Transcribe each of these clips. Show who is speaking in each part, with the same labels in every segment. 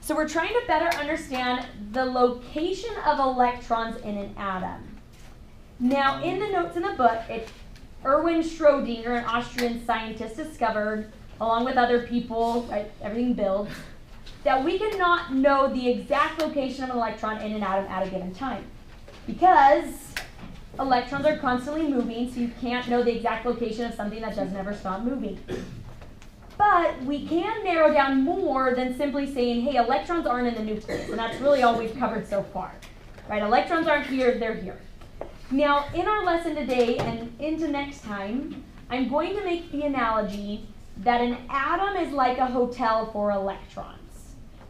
Speaker 1: So we're trying to better understand the location of electrons in an atom. Now, in the notes in the book, Erwin Schrödinger, an Austrian scientist, discovered, along with other people, right, everything builds, that we cannot know the exact location of an electron in an atom at a given time. Because electrons are constantly moving, so you can't know the exact location of something that doesn't ever stop moving. But we can narrow down more than simply saying, hey, electrons aren't in the nucleus. And that's really all we've covered so far. Right? Electrons aren't here, they're here. Now, in our lesson today and into next time, I'm going to make the analogy that an atom is like a hotel for electrons.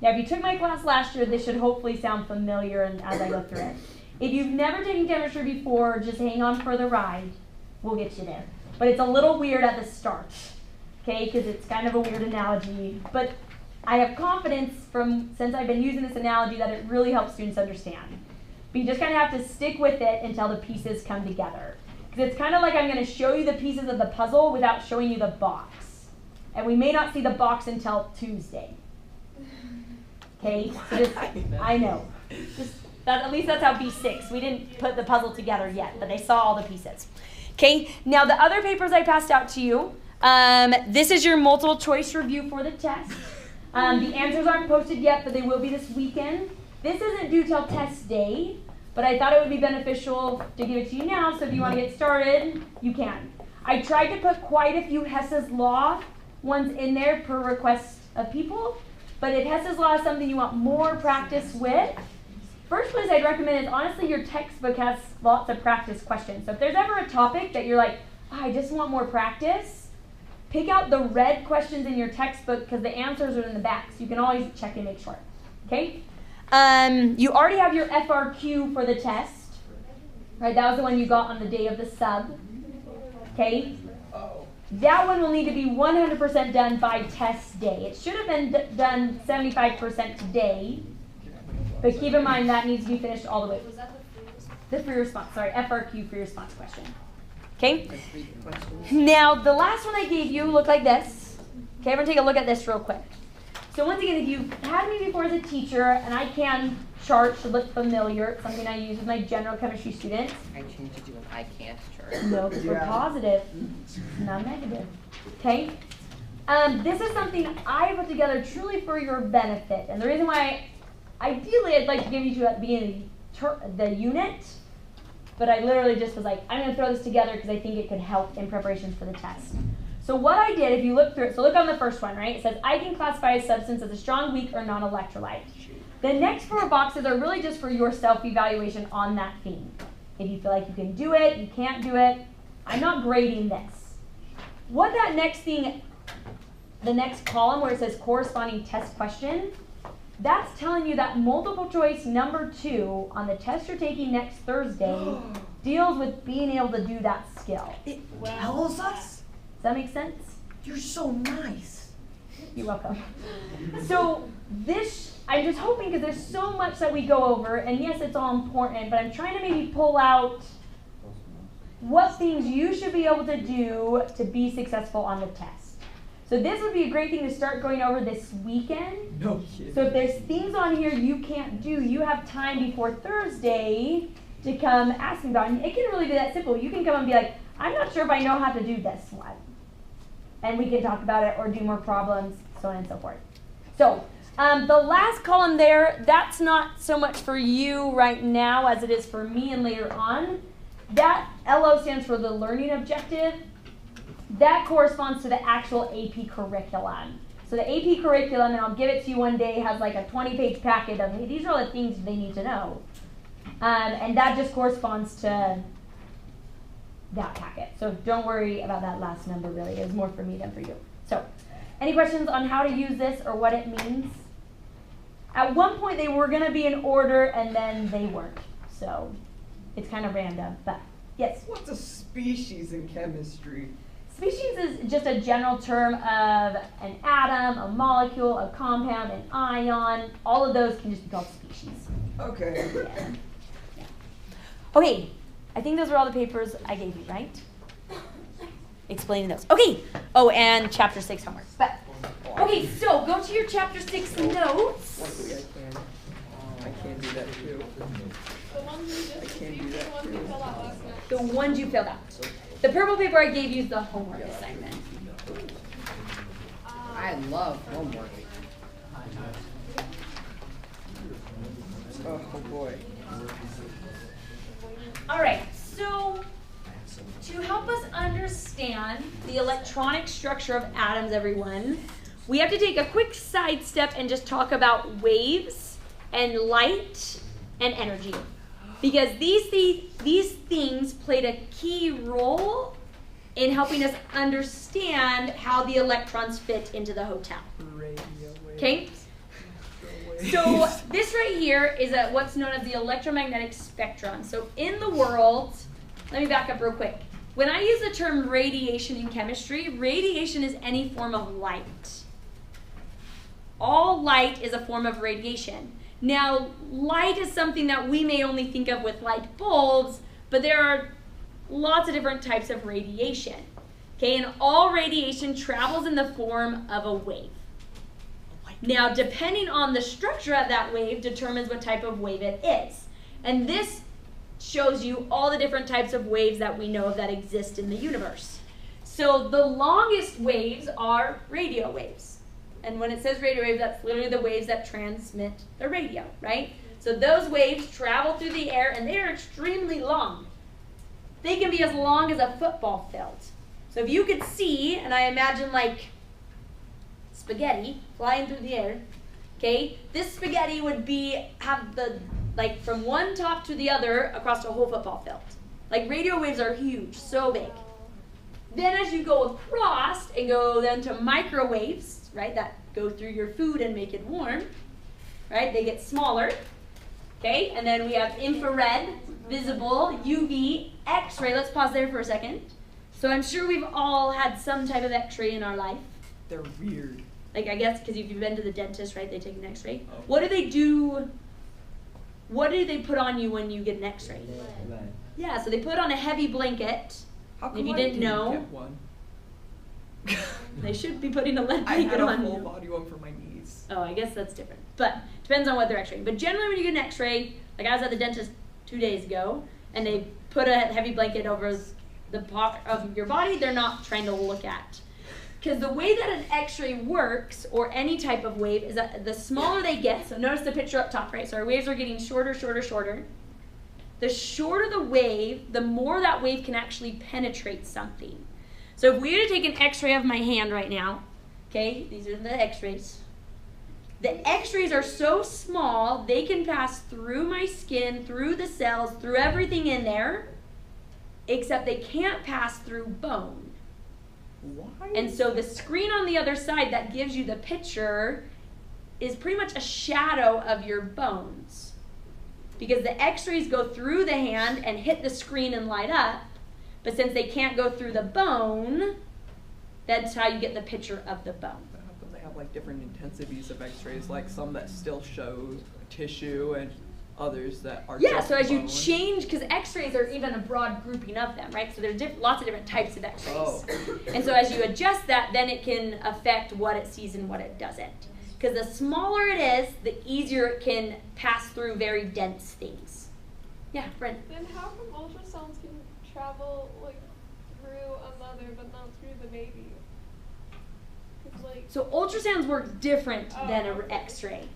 Speaker 1: Now, if you took my class last year, this should hopefully sound familiar as I go through it. If you've never taken chemistry before, just hang on for the ride. We'll get you there. But it's a little weird at the start, okay, because it's kind of a weird analogy. But I have confidence since I've been using this analogy that it really helps students understand. But you just kind of have to stick with it until the pieces come together. Because it's kind of like I'm going to show you the pieces of the puzzle without showing you the box. And we may not see the box until Tuesday. Okay? So I know. At least that's how B6. We didn't put the puzzle together yet, but they saw all the pieces. Okay? Now, the other papers I passed out to you, this is your multiple choice review for the test. The answers aren't posted yet, but they will be this weekend. This isn't due till test day, but I thought it would be beneficial to give it to you now, so if you want to get started, you can. I tried to put quite a few Hess's Law ones in there per request of people, but if Hess's Law is something you want more practice with, first place I'd recommend is honestly your textbook has lots of practice questions. So if there's ever a topic that you're like, I just want more practice, pick out the red questions in your textbook because the answers are in the back, so you can always check and make sure. Okay? You already have your FRQ for the test, right? That was the one you got on the day of the sub, okay? That one will need to be 100% done by test day. It should have been done 75% today, but keep in mind that needs to be finished all the way. Was that the free response? Sorry, FRQ, free response question. Okay? Now, the last one I gave you looked like this. Okay, everyone take a look at this real quick. So once again, if you've had me before as a teacher, and I can chart should look familiar, it's something I use with my general chemistry students.
Speaker 2: I changed it to an I can't chart.
Speaker 1: No, because we're positive, not negative. Okay? This is something I put together truly for your benefit. And the reason why, ideally, I'd like to give you to at the beginning of the unit, but I literally just was like, I'm going to throw this together because I think it could help in preparations for the test. So what I did, if you look through it, so look on the first one, right? It says, I can classify a substance as a strong, weak, or non-electrolyte. The next 4 boxes are really just for your self-evaluation on that theme. If you feel like you can do it, you can't do it, I'm not grading this. What that next thing, the next column where it says corresponding test question, that's telling you that multiple choice number 2 on the test you're taking next Thursday deals with being able to do that skill.
Speaker 3: It tells us?
Speaker 1: Does that make sense?
Speaker 3: You're so nice.
Speaker 1: You're welcome. So this, I'm just hoping, because there's so much that we go over, and yes, it's all important, but I'm trying to maybe pull out what things you should be able to do to be successful on the test. So this would be a great thing to start going over this weekend.
Speaker 3: No kidding.
Speaker 1: So if there's things on here you can't do, you have time before Thursday to come ask me about it. It can really be that simple. You can come and be like, I'm not sure if I know how to do this one. And we can talk about it or do more problems, so on and so forth. So the last column there, that's not so much for you right now as it is for me and later on. That LO stands for the learning objective. That corresponds to the actual AP curriculum. So the AP curriculum, and I'll give it to you one day, has like a 20-page packet of, hey, these are all the things they need to know. And that just corresponds to that packet. So don't worry about that last number, really. It was more for me than for you. So any questions on how to use this or what it means? At one point, they were going to be in order, and then they weren't. So it's kind of random. But yes?
Speaker 3: What's a species in chemistry?
Speaker 1: Species is just a general term of an atom, a molecule, a compound, an ion. All of those can just be called species.
Speaker 3: Okay.
Speaker 1: Yeah. Okay. I think those were all the papers I gave you, right? Explaining those. Okay. Oh, and chapter 6 homework. But okay. Okay, so go to your chapter 6 notes.
Speaker 3: Luckily I can do that too.
Speaker 4: The ones you just received, the ones you filled out last night.
Speaker 1: The ones you filled out. The purple paper I gave you is the homework assignment.
Speaker 2: I love homework.
Speaker 3: Oh boy.
Speaker 1: All right, so to help us understand the electronic structure of atoms, everyone, we have to take a quick sidestep and just talk about waves and light and energy. Because these things played a key role in helping us understand how the electrons fit into the hotel. Okay? So this right here is what's known as the electromagnetic spectrum. So in the world, let me back up real quick. When I use the term radiation in chemistry, radiation is any form of light. All light is a form of radiation. Now, light is something that we may only think of with light bulbs, but there are lots of different types of radiation. Okay, and all radiation travels in the form of a wave. Now, depending on the structure of that wave determines what type of wave it is. And this shows you all the different types of waves that we know of that exist in the universe. So the longest waves are radio waves. And when it says radio wave, that's literally the waves that transmit the radio, right? So those waves travel through the air, and they are extremely long. They can be as long as a football field. So if you could see, and I imagine like spaghetti flying through the air, okay, this spaghetti would have the, like from one top to the other across a whole football field. Like radio waves are huge, so big. Then as you go across and go then to microwaves, right, that go through your food and make it warm, right, they get smaller, okay, and then we have infrared, visible, UV, X-ray. Let's pause there for a second. So I'm sure we've all had some type of X-ray in our life.
Speaker 3: They're weird.
Speaker 1: Like I guess because if you've been to the dentist, right, they take an X-ray.
Speaker 3: Oh.
Speaker 1: What do they do? What do they put on you when you get an X-ray? Yeah, so they put on a heavy blanket.
Speaker 3: How come
Speaker 1: If you
Speaker 3: I
Speaker 1: didn't know,
Speaker 3: get one?
Speaker 1: they should be putting a lead
Speaker 3: I
Speaker 1: blanket
Speaker 3: had a
Speaker 1: on
Speaker 3: full
Speaker 1: you.
Speaker 3: body one for my knees.
Speaker 1: Oh, I guess that's different. But depends on what they're X-raying. But generally when you get an X-ray, like I was at the dentist 2 days ago, and they put a heavy blanket over the part of your body they're not trying to look at. Because the way that an X-ray works, or any type of wave, is that the smaller they get, so notice the picture up top, right? So our waves are getting shorter, shorter, shorter. The shorter the wave, the more that wave can actually penetrate something. So if we were to take an X-ray of my hand right now, okay, these are the X-rays. The X-rays are so small, they can pass through my skin, through the cells, through everything in there, except they can't pass through bone.
Speaker 3: Why?
Speaker 1: And so the screen on the other side that gives you the picture is pretty much a shadow of your bones. Because the X-rays go through the hand and hit the screen and light up, but since they can't go through the bone, that's how you get the picture of the bone.
Speaker 3: How come they have like different intensities of X-rays? Like some that still show tissue and others that are
Speaker 1: Yeah,
Speaker 3: just
Speaker 1: so as you
Speaker 3: bone?
Speaker 1: change, because X-rays are even a broad grouping of them, right? So there's lots of different types of X-rays.
Speaker 3: Oh.
Speaker 1: And so as you adjust that, then it can affect what it sees and what it doesn't. Because the smaller it is, the easier it can pass through very dense things. Yeah, Brent.
Speaker 4: Then how come ultrasounds can travel like through a mother but not through the baby? 'Cause, like,
Speaker 1: So ultrasounds work different than an
Speaker 4: okay.
Speaker 1: X-ray.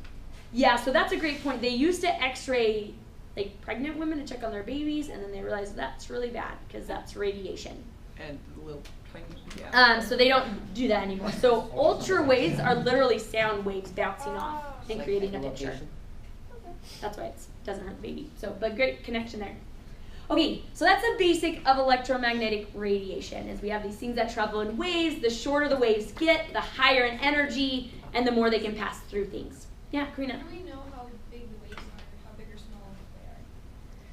Speaker 1: Yeah, so that's a great point. They used to X-ray like pregnant women to check on their babies, and then they realized that's really bad because that's radiation.
Speaker 3: And the little tiny, yeah.
Speaker 1: So they don't do that anymore. So ultra waves are literally sound waves bouncing off and creating a picture.
Speaker 4: okay.
Speaker 1: That's why it doesn't hurt the baby. So, but great connection there. Okay, so that's the basic of electromagnetic radiation. Is we have these things that travel in waves. The shorter the waves get, the higher in energy, and the more they can pass through things. Yeah, Karina.
Speaker 5: How do we know how big the waves are, how big or small they are?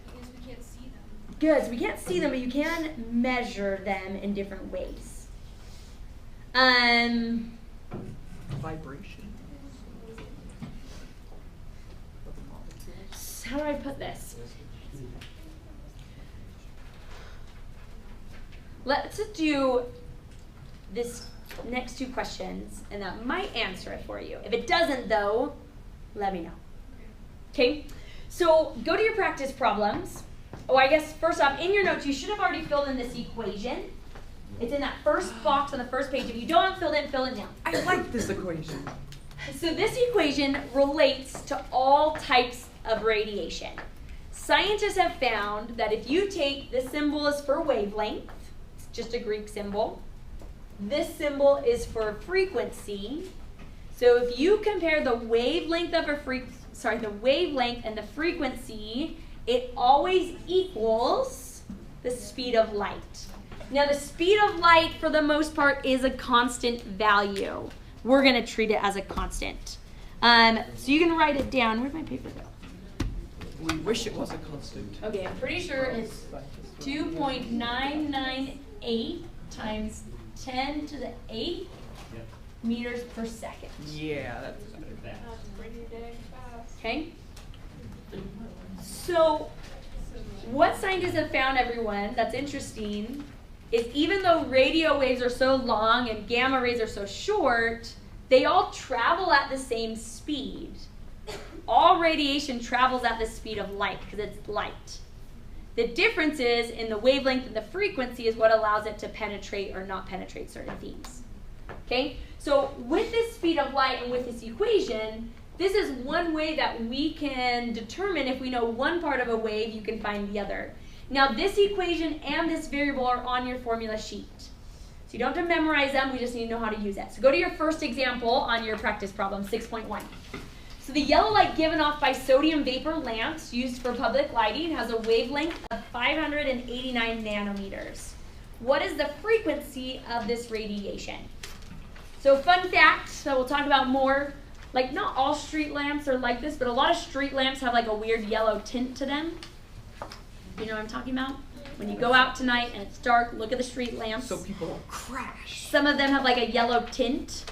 Speaker 5: Because we can't see them.
Speaker 1: Good. So we can't see them, but you can measure them in different ways.
Speaker 3: Vibration. Of the molecules.
Speaker 1: How do I put this? Let's do this next two questions, and that might answer it for you. If it doesn't, though, let me know. Okay, so go to your practice problems. Oh, I guess first off, in your notes, you should have already filled in this equation. It's in that first box on the first page. If you don't have filled in, fill it now.
Speaker 3: I like this equation.
Speaker 1: So this equation relates to all types of radiation. Scientists have found that if you take, this symbol is for wavelength, it's just a Greek symbol. This symbol is for frequency. So if you compare the wavelength of the wavelength and the frequency, it always equals the speed of light. Now the speed of light, for the most part, is a constant value. We're going to treat it as a constant. So you can write it down. Where'd my paper go?
Speaker 3: We wish it was a constant.
Speaker 1: Okay, I'm pretty sure it's 2.998 times 10 to the 8 meters per second.
Speaker 3: Yeah, that's better.
Speaker 4: That's pretty dang fast.
Speaker 1: Okay? So, what scientists have found, everyone, that's interesting, is even though radio waves are so long and gamma rays are so short, they all travel at the same speed. All radiation travels at the speed of light because it's light. The difference is in the wavelength and the frequency is what allows it to penetrate or not penetrate certain things. Okay? So with this speed of light and with this equation, this is one way that we can determine if we know one part of a wave, you can find the other. Now this equation and this variable are on your formula sheet. So you don't have to memorize them, we just need to know how to use it. So go to your first example on your practice problem, 6.1. So the yellow light given off by sodium vapor lamps used for public lighting has a wavelength of 589 nanometers. What is the frequency of this radiation? So fun fact that we'll talk about more, like not all street lamps are like this, but a lot of street lamps have like a weird yellow tint to them. You know what I'm talking about? When you go out tonight and it's dark, look at the street lamps.
Speaker 3: So people will crash.
Speaker 1: Some of them have like a yellow tint.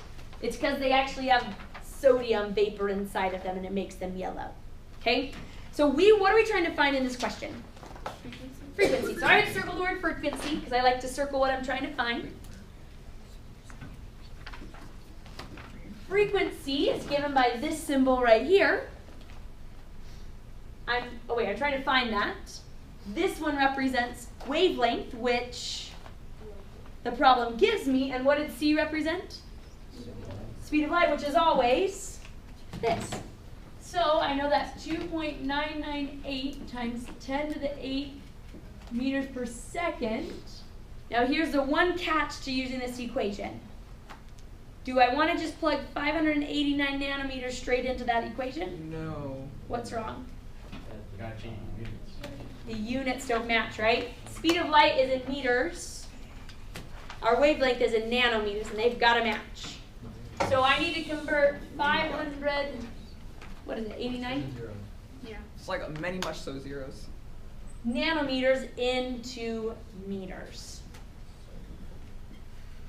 Speaker 1: It's because they actually have sodium vapor inside of them and it makes them yellow. Okay? So what are we trying to find in this question? Frequency. So I would circle the word frequency because I like to circle what I'm trying to find. Frequency is given by this symbol right here. I'm trying to find that. This one represents wavelength, which the problem gives me. And what did C represent? Speed of light, which is always this. So I know that's 2.998 times 10 to the 8 meters per second. Now here's the one catch to using this equation. Do I want to just plug 589 nanometers straight into that equation?
Speaker 3: No.
Speaker 1: What's wrong?
Speaker 6: You gotta change the units.
Speaker 1: The units don't match, right? Speed of light is in meters. Our wavelength is in nanometers, and they've got to match. So I need to convert 500, what is it, 89?
Speaker 4: Yeah.
Speaker 3: It's like many much so zeros.
Speaker 1: Nanometers into meters.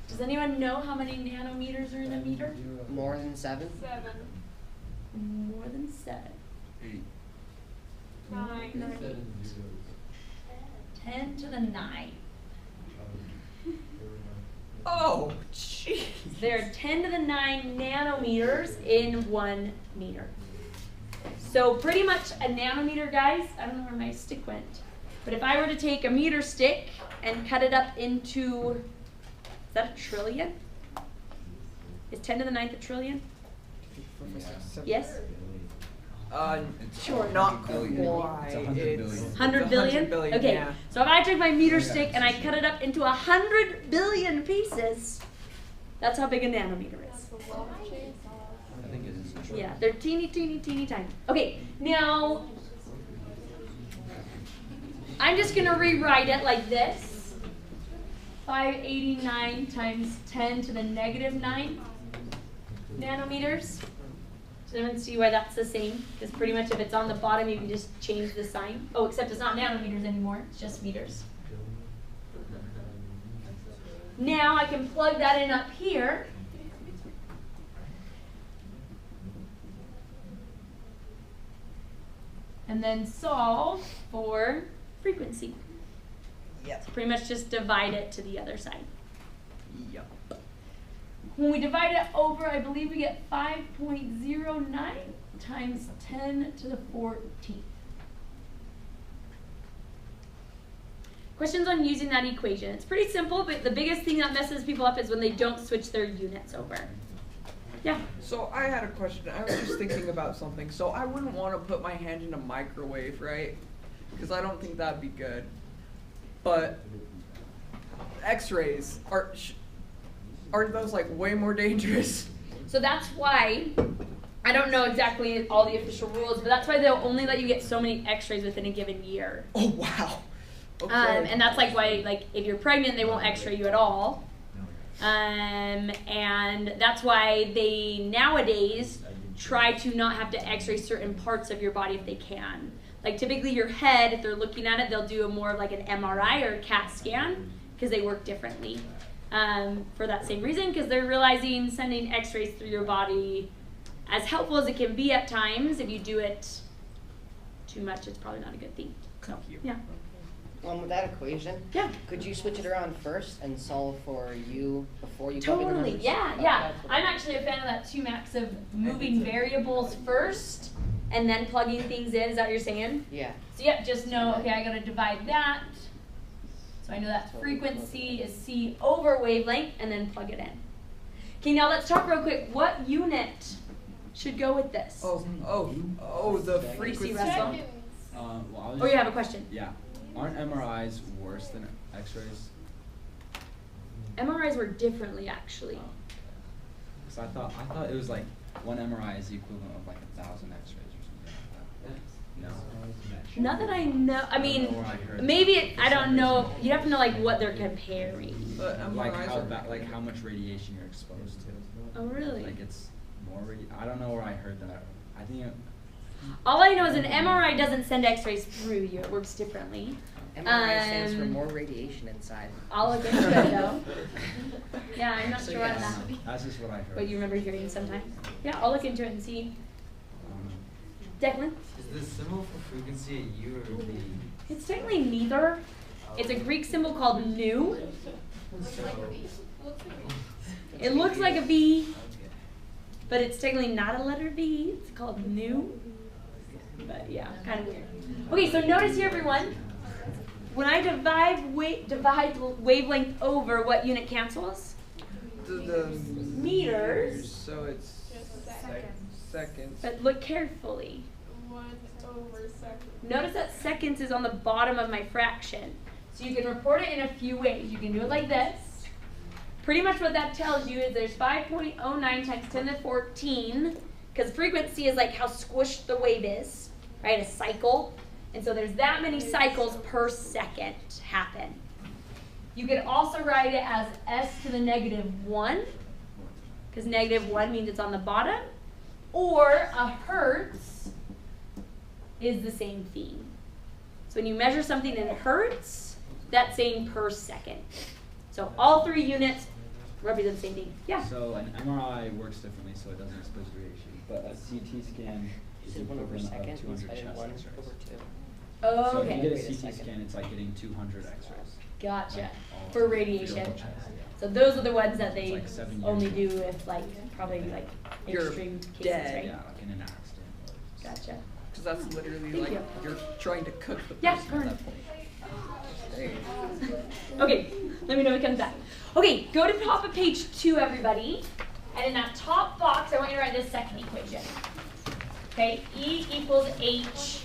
Speaker 1: Does anyone know how many nanometers are in a meter?
Speaker 2: More than 7?
Speaker 4: 7,
Speaker 1: More than 7.
Speaker 4: 9.
Speaker 1: 10 to the 9.
Speaker 3: Oh, jeez.
Speaker 1: There are 10 to the 9 nanometers in 1 meter. So pretty much a nanometer, guys, I don't know where my stick went, but if I were to take a meter stick and cut it up into, is that a trillion? Is 10 to the 9th a trillion? Yes?
Speaker 3: Sure. Not
Speaker 6: billion.
Speaker 3: quite.
Speaker 6: It's 100 billion.
Speaker 3: It's
Speaker 1: 100 billion?
Speaker 3: 100 billion,
Speaker 1: Okay,
Speaker 3: yeah.
Speaker 1: so if I took my meter stick and I cut it up into 100 billion pieces, that's how big a nanometer is.
Speaker 4: That's a lot of chainsaws.
Speaker 6: I think it is a short.
Speaker 1: Yeah, they're teeny, teeny, teeny tiny. Okay, now I'm just going to rewrite it like this. 589 times 10 to the negative 9 nanometers. Does everyone see why that's the same? Because pretty much if it's on the bottom, you can just change the sign. Oh, except it's not nanometers anymore. It's just meters. Now I can plug that in up here. And then solve for frequency.
Speaker 3: Yep.
Speaker 1: So pretty much just divide it to the other side.
Speaker 3: Yep.
Speaker 1: when we divide it over, I believe we get 5.09 times 10 to the 14th. Questions on using that equation? It's pretty simple, but the biggest thing that messes people up is when they don't switch their units over. Yeah.
Speaker 3: So I had a question. I was just thinking about something. So I wouldn't want to put my hand in a microwave, right? Because I don't think that'd be good. But X-rays aren't those like way more dangerous?
Speaker 1: So that's why, I don't know exactly all the official rules, but that's why they'll only let you get so many X-rays within a given year.
Speaker 3: Oh wow. Okay.
Speaker 1: And that's like why, like, if you're pregnant, they won't X-ray you at all. And that's why they nowadays try to not have to X-ray certain parts of your body if they can. Like typically your head, if they're looking at it, they'll do a more of like an MRI or a CAT scan because they work differently. For that same reason, because they're realizing sending X-rays through your body, as helpful as it can be at times, if you do it too much, it's probably not a good thing. So, yeah.
Speaker 2: With that equation,
Speaker 1: Yeah.
Speaker 2: could you switch it around first and solve for you before you plug in the
Speaker 1: Totally,
Speaker 2: numbers?
Speaker 1: yeah. I'm actually a fan of that too, Max, of moving variables first and then plugging things in. Is that what you're saying?
Speaker 2: Yeah.
Speaker 1: So, yep, just know, okay, I gotta divide that. So I know that frequency is C over wavelength, and then plug it in. Okay, now let's talk real quick. What unit should go with this?
Speaker 3: The frequency.
Speaker 1: Russell?
Speaker 4: Seconds.
Speaker 6: Well, I was
Speaker 1: Oh, you have a question?
Speaker 6: Yeah. Aren't MRIs worse than X-rays?
Speaker 1: MRIs work differently, actually.
Speaker 6: Because I thought it was like one MRI is the equivalent of like 1,000 X-rays or something like that. No.
Speaker 1: Not that I know. I mean,
Speaker 6: don't know where I heard
Speaker 1: maybe
Speaker 6: that.
Speaker 1: it, I don't know. You have to know like what they're comparing.
Speaker 3: But
Speaker 6: Like
Speaker 3: MRIs
Speaker 6: how much radiation you're exposed to.
Speaker 1: Oh, really?
Speaker 6: Like it's more I don't know where I heard that. I think
Speaker 1: All I know is an MRI doesn't send X-rays through you. It works differently.
Speaker 2: MRI stands for more radiation inside.
Speaker 1: I'll look into it though. Yeah, I'm not
Speaker 2: So,
Speaker 1: sure on
Speaker 2: yes.
Speaker 1: that.
Speaker 6: that's just what I heard.
Speaker 1: But you remember hearing sometimes? Yeah, I'll look into it and see. Declan?
Speaker 7: Is the symbol for frequency a U or a V?
Speaker 1: It's technically neither. It's a Greek symbol called nu.
Speaker 7: So,
Speaker 1: It looks like a V,
Speaker 7: okay.
Speaker 1: but it's technically not a letter V. It's called nu. But yeah, kind of weird. Okay, so notice here, everyone. When I divide wavelength over, what unit cancels?
Speaker 3: the
Speaker 1: Meters.
Speaker 3: So it's seconds.
Speaker 1: But look carefully.
Speaker 4: 1 over second.
Speaker 1: Notice that seconds is on the bottom of my fraction. So you can report it in a few ways. You can do it like this. Pretty much what that tells you is there's 5.09 times 10 to the 14, because frequency is like how squished the wave is, right? A cycle. And so there's that many cycles per second happen. You could also write it as s to the -1, because -1 means it's on the bottom. Or a hertz is the same thing. So when you measure something in hertz, that's saying per second. So all three units represent the same thing. Yeah?
Speaker 6: So an MRI works differently, so it doesn't expose radiation. But a CT scan is
Speaker 2: Is it 1 over
Speaker 6: equivalent
Speaker 2: second
Speaker 6: of 200
Speaker 2: instead
Speaker 6: chest
Speaker 2: of 1
Speaker 6: X-rays.
Speaker 2: over 2?
Speaker 1: Oh,
Speaker 6: So if you
Speaker 1: okay.
Speaker 6: get a
Speaker 2: Wait a
Speaker 6: CT
Speaker 2: second.
Speaker 6: scan, it's like getting 200 X-rays.
Speaker 1: Gotcha.
Speaker 6: Like, all
Speaker 1: For
Speaker 6: over
Speaker 1: radiation.
Speaker 6: your whole chest, yeah.
Speaker 1: So those are the ones that
Speaker 6: It's
Speaker 1: they
Speaker 6: like 7 years
Speaker 1: only
Speaker 6: old.
Speaker 1: do if like probably like
Speaker 3: You're
Speaker 1: extreme cases,
Speaker 3: dead.
Speaker 1: right?
Speaker 6: Yeah, like in an accident. or-
Speaker 1: Gotcha.
Speaker 3: Because that's literally
Speaker 1: Thank
Speaker 3: like
Speaker 1: you.
Speaker 3: you're trying to cook the
Speaker 1: Yeah,
Speaker 3: person at that point.
Speaker 1: Okay, let me know when it comes back. Okay, go to the top of page 2, everybody. And in that top box, I want you to write this second equation. Okay, E equals H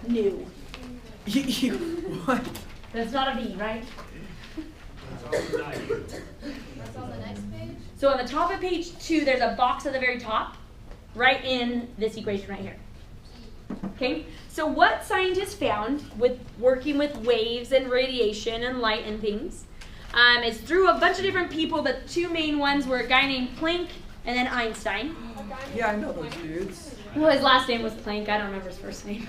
Speaker 1: nu.
Speaker 3: What?
Speaker 1: That's not a V, right?
Speaker 5: That's on the next page?
Speaker 1: So on the top of page 2, there's a box at the very top, right in this equation right here. Okay, so what scientists found with working with waves and radiation and light and things is through a bunch of different people, but two main ones were a guy named Planck and then Einstein.
Speaker 3: Yeah, I know those dudes.
Speaker 1: Well, his last name was Planck. I don't remember his first name.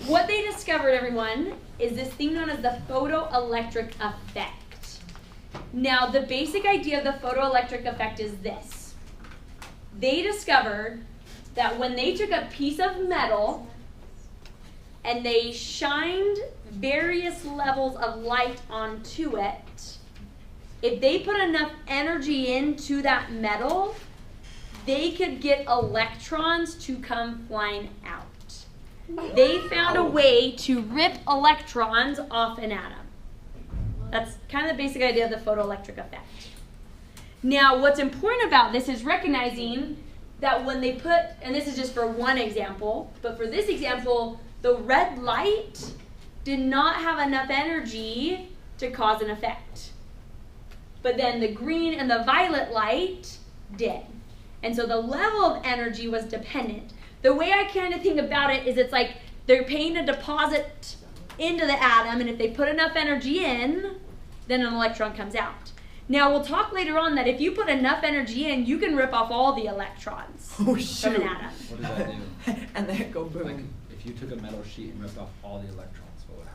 Speaker 1: What they discovered, everyone, is this thing known as the photoelectric effect. Now, the basic idea of the photoelectric effect is this. They discovered that when they took a piece of metal and they shined various levels of light onto it, if they put enough energy into that metal, they could get electrons to come flying out. They found a way to rip electrons off an atom. That's kind of the basic idea of the photoelectric effect. Now, what's important about this is recognizing that when they put, and this is just for one example, but for this example, the red light did not have enough energy to cause an effect. But then the green and the violet light did. And so the level of energy was dependent. The way I kind of think about it is it's like they're paying a deposit into the atom, and if they put enough energy in, then an electron comes out. Now, we'll talk later on that if you put enough energy in, you can rip off all the electrons
Speaker 3: Oh,
Speaker 1: from an atom.
Speaker 6: What does that do?
Speaker 3: And then go boom.
Speaker 6: Like, if you took a metal sheet and ripped off all the electrons, what would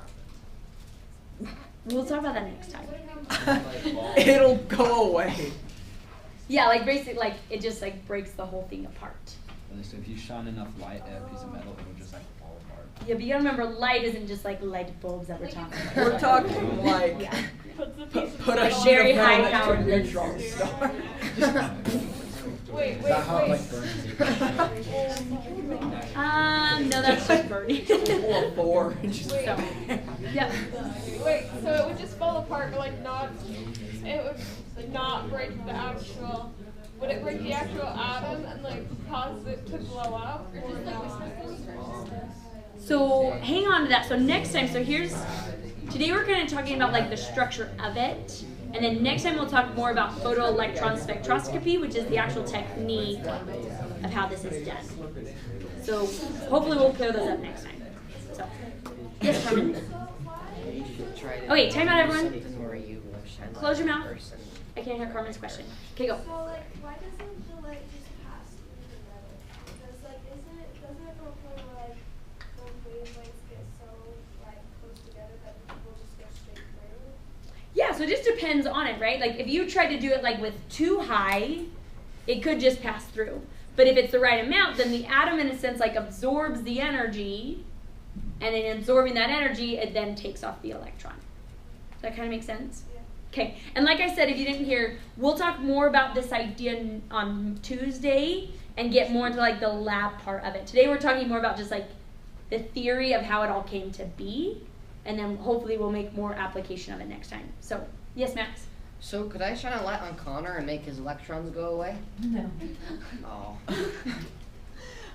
Speaker 6: happen?
Speaker 1: We'll talk about that next time.
Speaker 3: It'll go away.
Speaker 1: Yeah, like basically, like it just like breaks the whole thing apart.
Speaker 6: So if you shine enough light at a piece of metal, it would just like fall apart.
Speaker 1: Yeah, but you gotta remember, light isn't just like light bulbs that we're talking about.
Speaker 3: We're talking like
Speaker 1: Yeah.
Speaker 3: put a sheet
Speaker 1: Very
Speaker 3: of metal next to
Speaker 1: high-powered
Speaker 3: a
Speaker 1: laser.
Speaker 3: neutron star.
Speaker 4: Wait,
Speaker 6: Is that how it like
Speaker 4: wait.
Speaker 6: burns?
Speaker 1: No, that's just burning.
Speaker 3: Or four. Just
Speaker 4: Wait.
Speaker 1: Yep.
Speaker 4: Wait, so it would just fall apart, but like not, it would like not break the actual, would it break the actual atom and like cause it to blow up? Or just like
Speaker 1: So hang on to that. So next time, today we're kind of talking about like the structure of it. And then next time we'll talk more about photoelectron spectroscopy, which is the actual technique of how this is done. So hopefully we'll clear those up next time. So, yes, Carmen? Okay, time out, everyone.
Speaker 2: Something where you shine
Speaker 1: Close your
Speaker 2: light
Speaker 1: mouth.
Speaker 2: first and-
Speaker 1: I can't hear Carmen's question. Okay, go.
Speaker 5: So like, why doesn't the light just pass through the metal? Because like, doesn't it go from like the wavelengths get so like close together that it will just go straight through?
Speaker 1: Yeah, so it just depends on it, right? Like if you try to do it like with too high, it could just pass through. But if it's the right amount, then the atom in a sense like absorbs the energy, and in absorbing that energy, it then takes off the electron. Does that kind of make sense?
Speaker 5: Yeah.
Speaker 1: Okay, and like I said, if you didn't hear, we'll talk more about this idea on Tuesday and get more into like the lab part of it. Today we're talking more about just like the theory of how it all came to be, and then hopefully we'll make more application of it next time. So, yes, Max?
Speaker 2: So could I shine a light on Connor and make his electrons go away?
Speaker 1: No.
Speaker 2: Oh.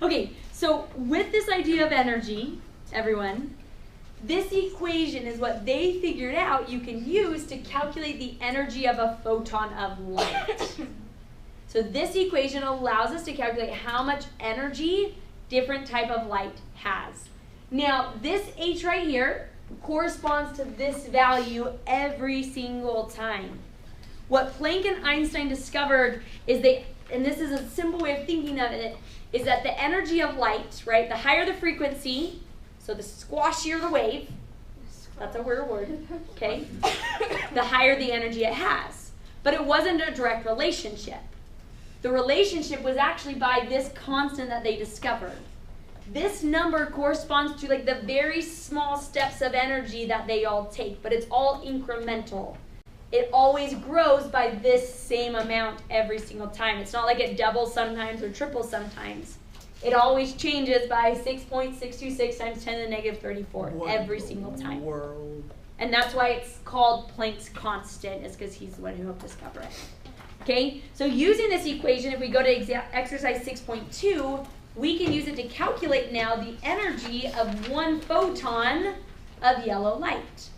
Speaker 1: Okay, so with this idea of energy, everyone, this equation is what they figured out you can use to calculate the energy of a photon of light. So this equation allows us to calculate how much energy different type of light has. Now, this H right here corresponds to this value every single time. What Planck and Einstein discovered is and this is a simple way of thinking of it, is that the energy of light, right, the higher the frequency, so the squashier the wave, that's a weird word, okay, the higher the energy it has. But it wasn't a direct relationship. The relationship was actually by this constant that they discovered. This number corresponds to like the very small steps of energy that they all take, but it's all incremental. It always grows by this same amount every single time. It's not like it doubles sometimes or triples sometimes. It always changes by 6.626 times 10 to the negative 34 every single time.
Speaker 3: World.
Speaker 1: And that's why it's called Planck's constant, is because he's the one who helped discover it. Okay, so using this equation, if we go to exercise 6.2, we can use it to calculate now the energy of one photon of yellow light.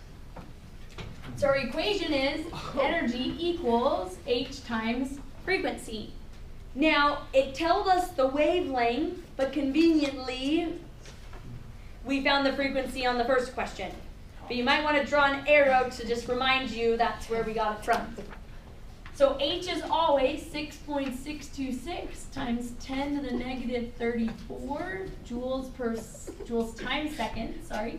Speaker 1: So our equation is energy equals H times frequency. Now, it tells us the wavelength, but conveniently, we found the frequency on the first question. But you might want to draw an arrow to just remind you that's where we got it from. So H is always 6.626 times 10 to the negative 34 joules times second, sorry.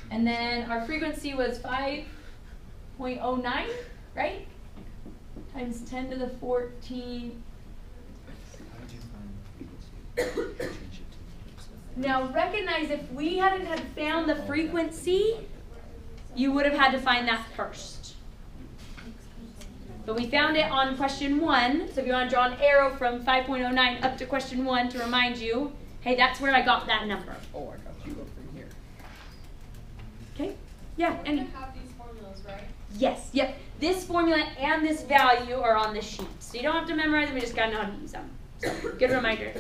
Speaker 1: And then our frequency was 5.09, right? Times 10 to the 14. Now recognize if we hadn't had found the frequency, you would have had to find that first. But we found it on question 1, so if you want to draw an arrow from 5.09 up to question 1 to remind you, hey, that's where I got that number.
Speaker 3: Oh, I got you up in here.
Speaker 1: Okay? Yeah,
Speaker 4: We're
Speaker 1: and
Speaker 4: gonna have these formulas, right?
Speaker 1: yes, yep. This formula and this value are on the sheet. So you don't have to memorize them, you just gotta know how to use them. So, good reminder.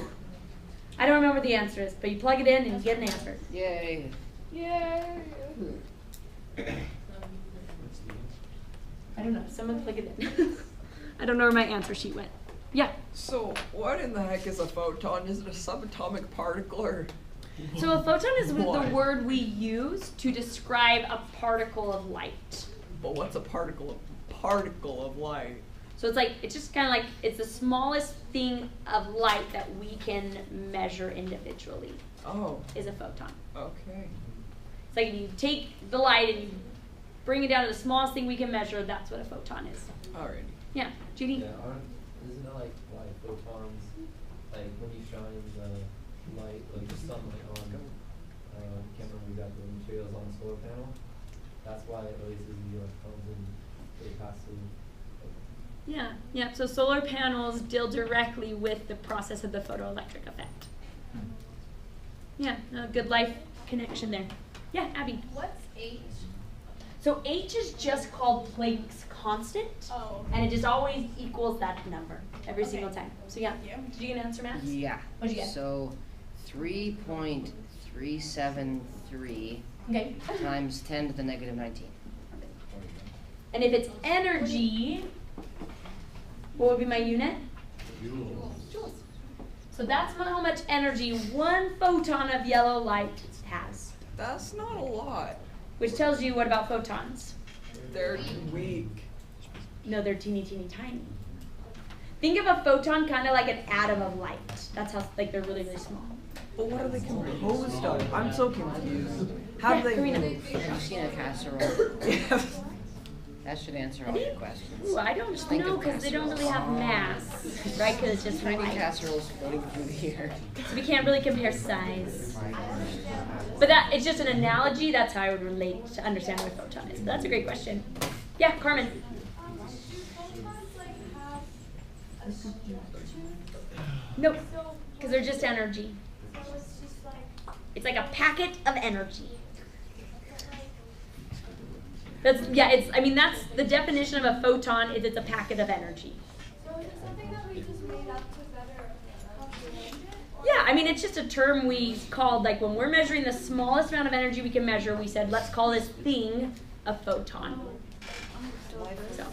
Speaker 1: I don't remember what the answer is, but you plug it in and you get an answer.
Speaker 2: Yay.
Speaker 4: Yay.
Speaker 1: I don't know, someone plug it in. I don't know where my answer sheet went. Yeah.
Speaker 3: So, what in the heck is a photon? Is it a subatomic particle or?
Speaker 1: So a photon is
Speaker 3: What?
Speaker 1: the word we use to describe a particle of light.
Speaker 3: But what's a particle of light?
Speaker 1: So it's like, it's just kind of like, it's the smallest thing of light that we can measure individually,
Speaker 3: Oh,
Speaker 1: is a photon.
Speaker 3: okay.
Speaker 1: It's like if you take the light and you bring it down to the smallest thing we can measure, that's what a photon is.
Speaker 3: Alrighty.
Speaker 1: Yeah, Judy?
Speaker 8: Yeah, isn't it like why photons, like when you shine the light, like the sunlight on, can't remember exactly the materials on the solar panel, that's why it releases the electrons and they pass through.
Speaker 1: Yeah, so solar panels deal directly with the process of the photoelectric effect. Yeah, a good life connection there. Yeah, Abby?
Speaker 4: What's H?
Speaker 1: So H is just called Planck's constant.
Speaker 4: Oh.
Speaker 1: And it just always equals that number every
Speaker 4: Okay.
Speaker 1: single time. So yeah.
Speaker 4: Yeah.
Speaker 1: Did you get an answer, Max?
Speaker 2: Yeah.
Speaker 1: What'd you get?
Speaker 2: So 3.373
Speaker 1: Okay.
Speaker 2: times 10 to the negative 19.
Speaker 1: And if it's energy, what would be my unit? Joules. So that's how much energy one photon of yellow light has.
Speaker 3: That's not a lot.
Speaker 1: Which tells you what about photons?
Speaker 3: They're weak.
Speaker 1: No, they're teeny, teeny, tiny. Think of a photon kind of like an atom of light. That's how, like, they're really, really small.
Speaker 3: But what are they composed of? I'm so confused. How
Speaker 1: Yeah,
Speaker 3: do they
Speaker 1: Karina.
Speaker 2: I've seen a casserole.
Speaker 3: Yes.
Speaker 2: That should answer all your questions.
Speaker 1: Ooh, I don't
Speaker 2: think
Speaker 1: know
Speaker 2: of
Speaker 1: because they don't really have mass, right? Because it's just
Speaker 2: Tiny
Speaker 1: light.
Speaker 2: casseroles floating through the air.
Speaker 1: So we can't really compare size. But that it's just an analogy. That's how I would relate to understand what a photon is. But that's a great question. Yeah, Carmen.
Speaker 5: Do photons like have a structure?
Speaker 1: Nope, because they're just energy.
Speaker 5: So it's just like,
Speaker 1: It's like a packet of energy.
Speaker 5: but like,
Speaker 1: That's yeah. It's I mean that's the definition of a photon is it's a packet of energy.
Speaker 5: so is it something that we just made up to better comprehend it? Or
Speaker 1: Yeah, I mean it's just a term we called like when we're measuring the smallest amount of energy we can measure. We said let's call this thing a photon. So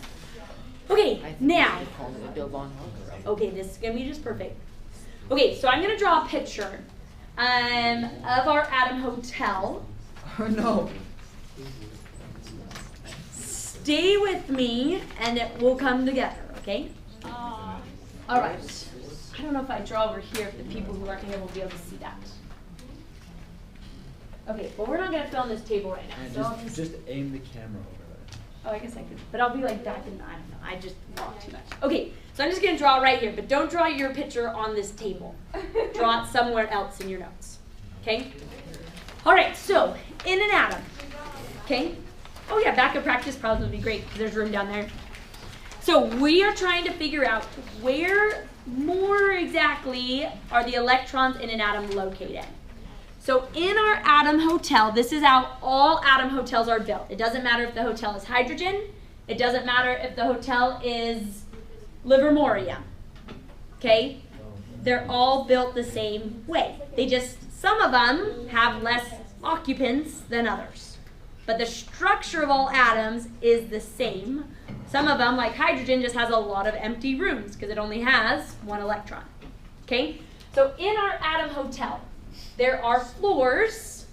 Speaker 1: okay,
Speaker 2: I think
Speaker 1: now.
Speaker 2: I called it a Bill Von Honker.
Speaker 1: Okay, this is gonna be just perfect. Okay, so I'm gonna draw a picture of our Atom Hotel.
Speaker 3: Oh no.
Speaker 1: Stay with me, and it will come together. Okay. All right. I don't know if I draw over here if the people who aren't here will be able to see that. Okay, well we're not gonna fill on this table right now.
Speaker 6: And
Speaker 1: So I'll
Speaker 6: just aim the camera over there.
Speaker 1: oh, I guess I could, but I'll be like back in. I don't know. I just walk too much. Okay, so I'm just gonna draw right here, but don't draw your picture on this table. Draw it somewhere else in your notes. Okay. All right. So in an atom. Okay. Oh yeah, backup practice problems would be great because there's room down there. So we are trying to figure out where more exactly are the electrons in an atom located. So in our atom hotel, this is how all atom hotels are built. It doesn't matter if the hotel is hydrogen. It doesn't matter if the hotel is livermorium. Okay? They're all built the same way. They just, some of them have less occupants than others. But the structure of all atoms is the same. Some of them, like hydrogen, just has a lot of empty rooms because it only has one electron. Okay? So in our atom hotel, there are floors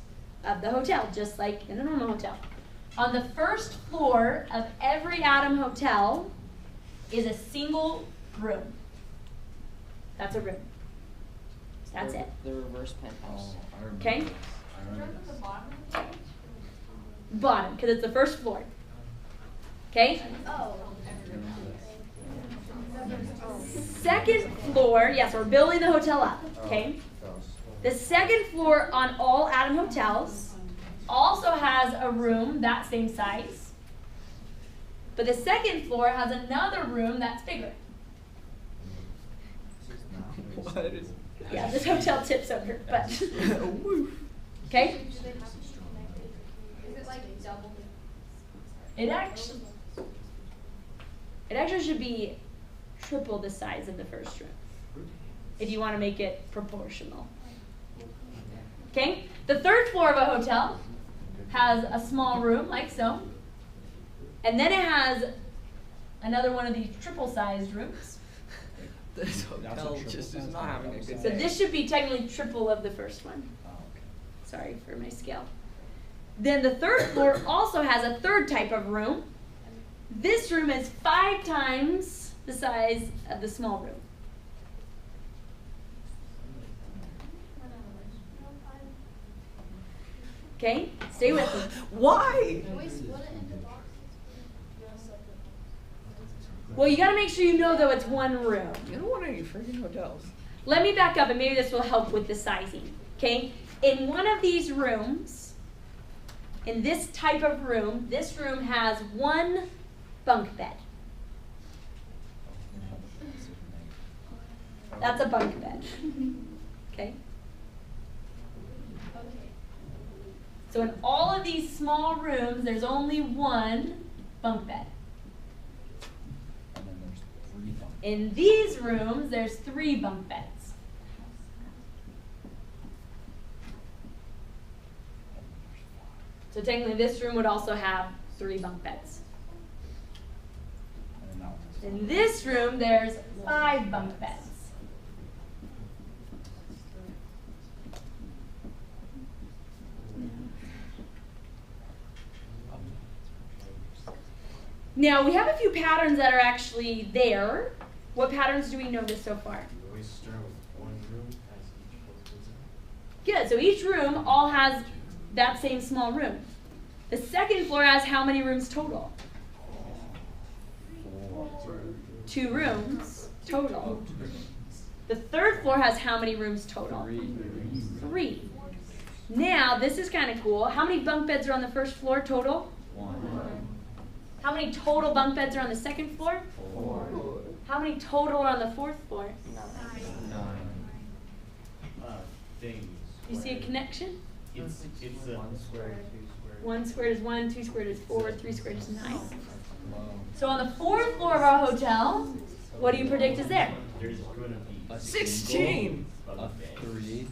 Speaker 1: of the hotel, just like in a normal hotel. On the first floor of every atom hotel is a single room. That's a room. That's it.
Speaker 2: The reverse penthouse.
Speaker 6: I remember
Speaker 1: Okay?
Speaker 6: this. I remember this.
Speaker 1: Bottom, because it's the first floor. Okay?
Speaker 5: Oh.
Speaker 1: Second floor, yes, we're building the hotel up. Okay? The second floor on all atom hotels also has a room that same size, but the second floor has another room that's bigger.
Speaker 3: What is?
Speaker 1: Yeah, this hotel tips over, but
Speaker 3: Woof.
Speaker 1: okay.
Speaker 5: Do they have to be connected? Is it like double the?
Speaker 1: It actually should be triple the size of the first room if you want to make it proportional. Okay? The third floor of a hotel has a small room like so. And then it has another one of these triple-sized rooms.
Speaker 3: This hotel just is not having a good
Speaker 1: So
Speaker 3: day.
Speaker 1: this should be technically triple of the first one.
Speaker 6: Oh, okay.
Speaker 1: Sorry for my scale. Then the third floor also has a third type of room. This room is 5 times the size of the small room. Okay? Stay with me.
Speaker 3: Why?
Speaker 5: Can we split it into boxes?
Speaker 1: Well, you gotta make sure you know though it's one room.
Speaker 3: You don't want any freaking hotels.
Speaker 1: Let me back up and maybe this will help with the sizing. Okay? In one of these rooms, in this type of room, this room has 1 bunk bed. That's a bunk bed. Okay? So in all of these small rooms, there's only 1 bunk bed.
Speaker 6: And then there's 3 bunk.
Speaker 1: In these rooms, there's 3 bunk beds. So technically this room would also have 3 bunk beds.
Speaker 6: And then that one has
Speaker 1: In this room, there's 5 bunk beds. Now, we have a few patterns that are actually there. What patterns do we notice so far?
Speaker 9: We always start with one room as each floor goes
Speaker 1: Good, so each room all has that same small room. The second floor has how many rooms total? 2 rooms total. The third floor has how many rooms total? 3. Now, this is kind of cool. How many bunk beds are on the first floor total?
Speaker 6: 1.
Speaker 1: How many total bunk beds are on the second floor?
Speaker 6: 4.
Speaker 1: How many total are on the fourth floor?
Speaker 6: 9.
Speaker 9: Things.
Speaker 1: You see a connection?
Speaker 9: It's a
Speaker 8: 1 squared, 2 squared.
Speaker 1: 1 squared is 1, 2 squared is 4, 3 squared is 9.
Speaker 6: Whoa.
Speaker 1: So on the fourth floor of our hotel, what do you predict is there?
Speaker 9: there's going to be
Speaker 6: A
Speaker 3: 16.
Speaker 6: single, a 3,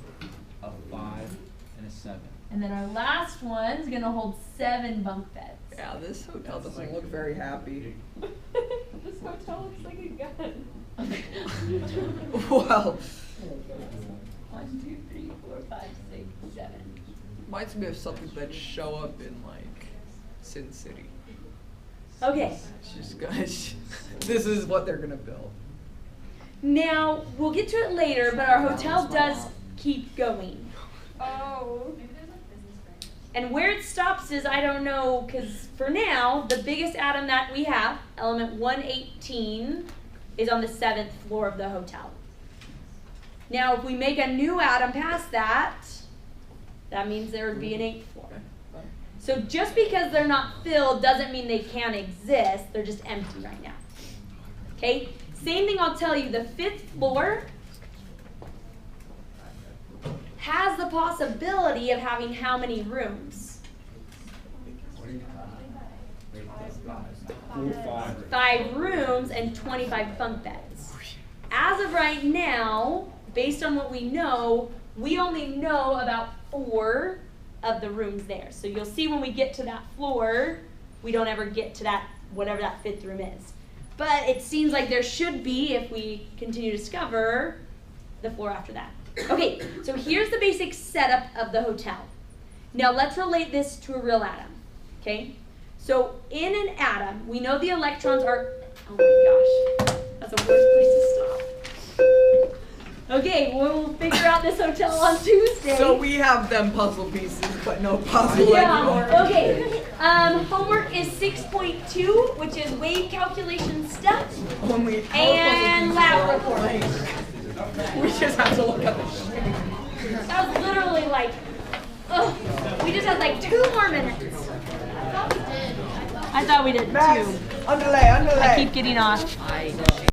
Speaker 6: a 5, and a 7.
Speaker 1: And then our last one is going to hold 7 bunk beds.
Speaker 3: Yeah, this hotel doesn't look very happy.
Speaker 4: This hotel looks like a gun.
Speaker 3: Well,
Speaker 1: 1, 2, 3, 4, 5, 6, 7.
Speaker 3: reminds me of something that show up in like Sin City.
Speaker 1: Okay,
Speaker 3: It's just guys, this is what they're gonna build.
Speaker 1: now we'll get to it later, but our hotel does keep going.
Speaker 4: Oh.
Speaker 1: And where it stops is, I don't know, because for now, the biggest atom that we have, element 118, is on the 7th floor of the hotel. Now, if we make a new atom past that, that means there would be an 8th floor. So just because they're not filled doesn't mean they can't exist, they're just empty right now. Okay? Same thing I'll tell you, the 5th floor has the possibility of having how many rooms? 5 rooms and 25 bunk beds. As of right now, based on what we know, we only know about 4 of the rooms there. So you'll see when we get to that floor, we don't ever get to that, whatever that 5th room is. But it seems like there should be, if we continue to discover, the floor after that. Okay, so here's the basic setup of the hotel. Now let's relate this to a real atom, okay? So in an atom, we know the electrons are, oh my gosh, that's the worst place to stop. Okay, we'll figure out this hotel on Tuesday.
Speaker 3: So we have them puzzle pieces, but no puzzle anymore.
Speaker 1: Yeah, okay. Homework is 6.2, which is wave calculation stuff,
Speaker 3: Only our
Speaker 1: and
Speaker 3: puzzle
Speaker 1: lab
Speaker 3: pieces
Speaker 1: report.
Speaker 3: are- We just have to look at the shape.
Speaker 1: That was literally like, ugh. We just have like 2 more minutes. I thought we did
Speaker 3: Max,
Speaker 1: too.
Speaker 3: underlay.
Speaker 1: I keep getting off.